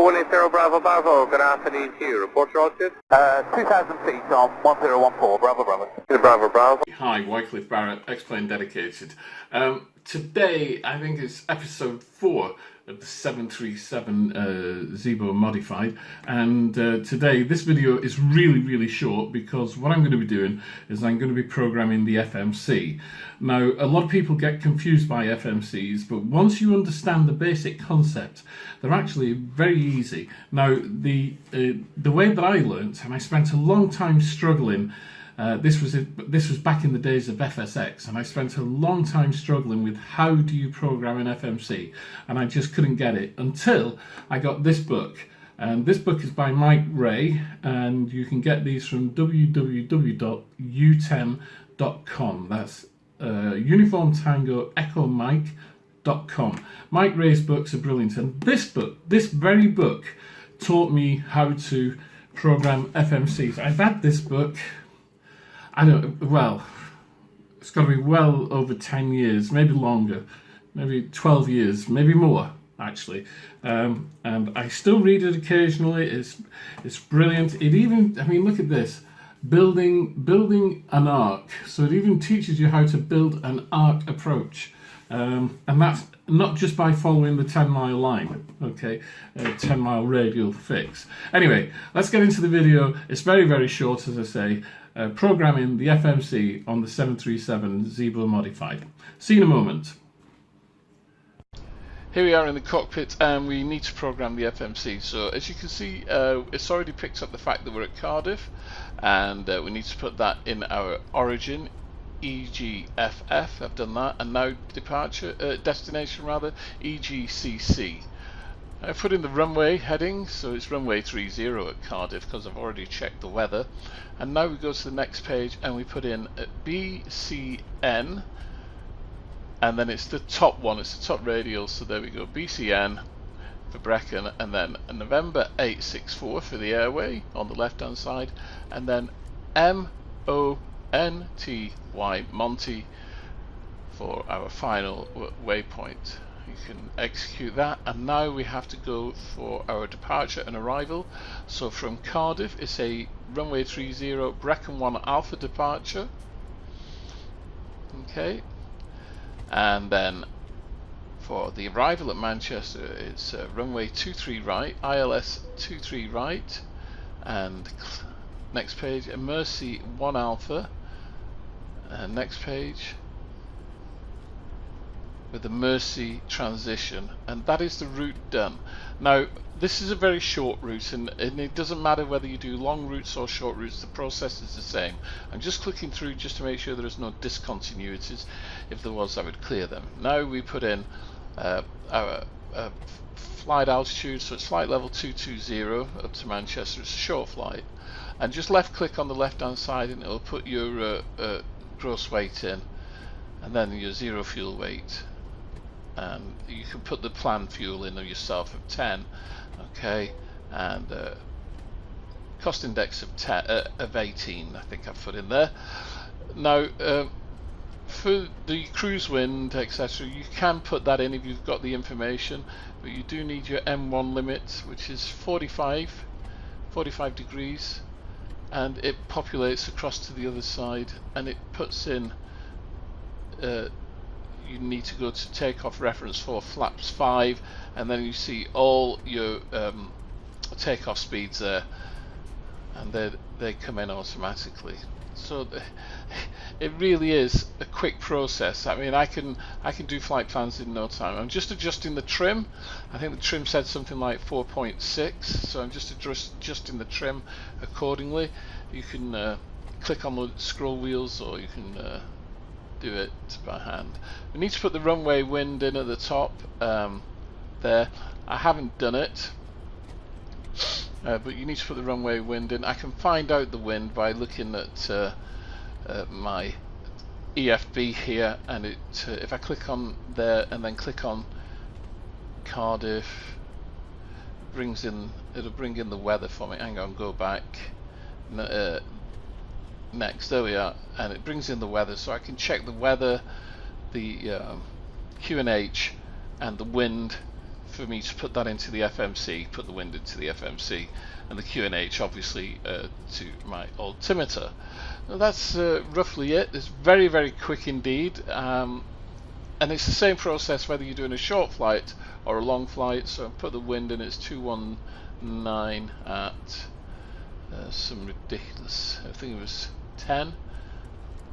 180 Bravo Bravo, good afternoon to you. Report your altitude. 2,000 feet on 1014, Bravo Bravo. Bravo Bravo. Hi, Wycliffe Barrett, Xplane Dedicated. Today, I think it's episode 4 of the 737 Zibo Modified, and today this video is really short because what I'm going to be doing is I'm going to be programming the FMC. Now, a lot of people get confused by FMCs, but once you understand the basic concept, they're actually very easy. Now, the way that I learnt, and I spent a long time struggling. This was back in the days of FSX, and I spent a long time struggling with how do you program an FMC, and I just couldn't get it until I got this book. And this book is by Mike Ray, and you can get these from www.u10.com. That's Uniform Tango Echo Mike.com. Mike Ray's books are brilliant, and this very book, taught me how to program FMCs. I've had this book, it's got to be well over 10 years, maybe longer, maybe 12 years, maybe more, actually. And I still read it occasionally. It's brilliant. It even, look at this, building an arc. So it even teaches you how to build an arc approach. And that's not just by following the 10-mile line, okay, 10-mile radial fix. Anyway, let's get into the video. It's very short, as I say. Programming the FMC on the 737 Zibo Modified. See you in a moment. Here we are in the cockpit, and we need to program the FMC. So as you can see, it's already picked up the fact that we're at Cardiff, and we need to put that in our origin, EGFF. I've done that, and now destination rather, EGCC. I put in the runway heading, so it's runway 30 at Cardiff because I've already checked the weather. And now we go to the next page and we put in BCN, and then it's the top one, it's the top radial, so there we go, BCN for Brecon, and then November 864 for the airway on the left hand side, and then MONTY, Monty, for our final waypoint. You can execute that, and now we have to go for our departure and arrival. So from Cardiff it's a runway 30 Brecon 1 Alpha departure, okay, and then for the arrival at Manchester it's runway 23 right, ILS 23 right, and next page Mercy 1 Alpha, and next page with the Mercy transition, and that is the route done. Now this is a very short route, and it doesn't matter whether you do long routes or short routes, the process is the same. I'm just clicking through just to make sure there is no discontinuities. If there was, I would clear them. Now we put in our flight altitude, so it's flight level 220 up to Manchester. It's a short flight, and just left click on the left hand side and it'll put your gross weight in, and then your zero fuel weight, and you can put the planned fuel in yourself of 10, okay, and cost index of 18 I think I've put in there. Now for the cruise wind, etc., you can put that in if you've got the information, but you do need your M1 limit, which is 45 degrees, and it populates across to the other side, and it puts in you need to go to takeoff reference for flaps 5, and then you see all your takeoff speeds there, and they come in automatically. So it really is a quick process. I can do flight plans in no time. I'm just adjusting the trim. I think the trim said something like 4.6, so I'm just adjusting the trim accordingly. You can click on the scroll wheels, or you can do it by hand. We need to put the runway wind in at the top there. I haven't done it, but you need to put the runway wind in. I can find out the wind by looking at my EFB here, and if I click on there and then click on Cardiff, it'll bring in the weather for me. Hang on, go back. Next, there we are, and it brings in the weather, so I can check the weather, the QNH, and the wind for me to put that into the FMC, put the wind into the FMC, and the QNH obviously to my altimeter. Now that's roughly it. It's very, very quick indeed, and it's the same process whether you're doing a short flight or a long flight. So I put the wind in, it's 219 at some ridiculous, I think it was 10.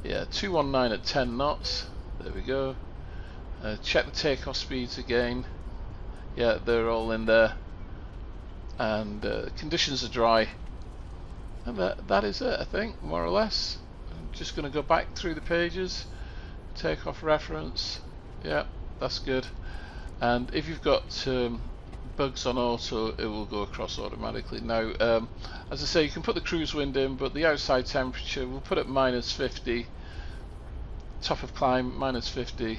Yeah, 219 at 10 knots. There we go. Check the takeoff speeds again. Yeah, they're all in there, and conditions are dry, and that is it, I think, more or less. I'm just going to go back through the pages. Takeoff reference, yeah, that's good. And if you've got bugs on auto, it will go across automatically. Now, as I say, you can put the cruise wind in, but the outside temperature, we'll put it -50, top of climb -50,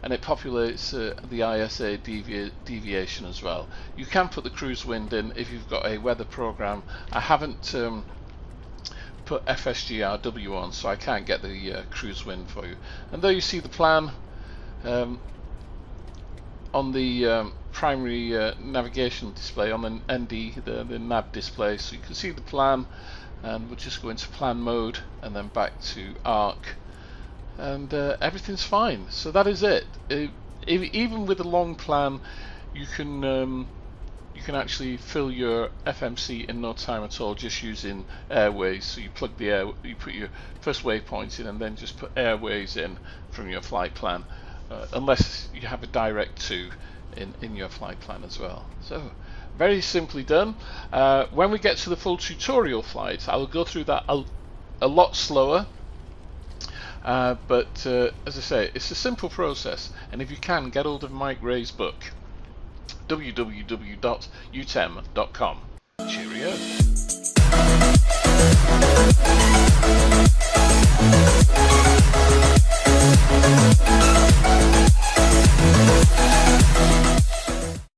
and it populates the ISA deviation as well. You can put the cruise wind in if you've got a weather program. I haven't put FSGRW on, so I can't get the cruise wind for you. And there you see the plan on the primary navigational display, on the ND, the nav display, so you can see the plan, and we'll just go into plan mode and then back to ARC, and everything's fine. So that is it. Even with a long plan, you can actually fill your FMC in no time at all, just using airways. So you plug the you put your first waypoint in, and then just put airways in from your flight plan, unless you have a direct to in your flight plan as well. So very simply done. When we get to the full tutorial flight, I will go through that a lot slower. But as I say, it's a simple process, and if you can, get hold of Mike Ray's book, www.utem.com. Cheerio.